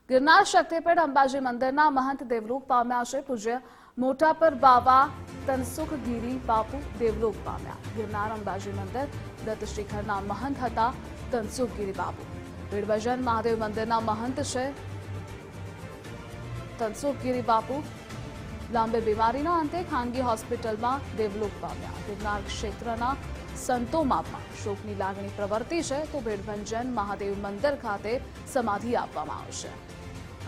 गिरनार शक्तिपीठ अंबाजी मंदिરના महंत देवलोक પામ્યા છે। પૂજ્ય મોટાપર બાવા તનસુખ ગીરી બાપુ દેવલોક પામ્યા। गिरनार अंबाजी मंदिर दत्त શિખરના महंत હતા તનસુખ ગીરી બાપુ। ભીડભજન મહાદેવ મંદિરના महंत છે તનસુખ ગીરી બાપુ। લાંબી બીમારીના અંતે ખાનગી હોસ્પિટલમાં દેવલોક પામ્યા। गिरनार ક્ષેત્રના સંતોમાં પણ શોકની લાગણી પ્રવર્તી છે તો ભીડભંજન મહાદેવ મંદિર ખાતે સમાધિ આપવામાં આવશે।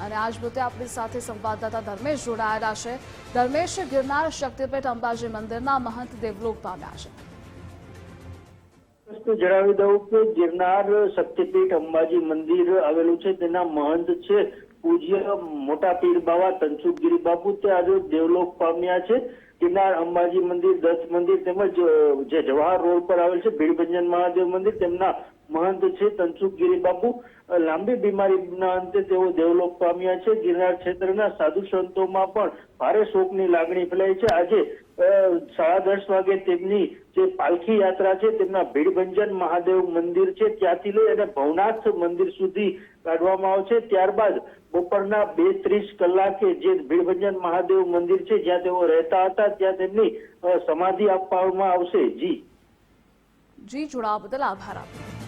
અને આજ મુદ્દે આપણી સાથે સંવાદદાતા ધર્મેશ જોડાયેલા છે। ધર્મેશ, गिरनार શક્તિપીઠ અંબાજી મંદિરના महंत દેવલોક પામ્યા છે। જણાવી દઉં કે गिरनार શક્તિપીઠ અંબાજી મંદિર આવેલું છે તેના महंत છે પૂજ્ય મોટા પીર બાવા તનસુખગીરી બાપુ તે આજે દેવલોક પામ્યા છે। गिरनार અંબાજી મંદિર દત્ત મંદિર તેમજ જે જવાહર રોડ પર આવેલ છે ભીડભંજન મહાદેવ મંદિર તેમના महंत છે તનસુખગીરી બાપુ। લાંબી બીમારીના અંતે તેઓ દેવલોક પામ્યા છે। गिरनार ક્ષેત્રના સાધુ સંતોમાં પણ ભારે શોકની લાગણી ફેલાઈ છે। આજે 10:30 વાગે તેમની જે પાલખી યાત્રા છે તેમના ભીડભંજન મહાદેવ મંદિર છે ત્યાંથી લઈ અને ભવનાથ મંદિર સુધી કાઢવામાં આવશે। ત્યારબાદ બપોરના 2:30 કલાકે જે ભીડભંજન મહાદેવ મંદિર છે જ્યાં તેઓ રહેતા હતા ત્યાં તેમની સમાધિ આપવામાં આવશે। જી જોડાવા બદલ આભાર આપનો।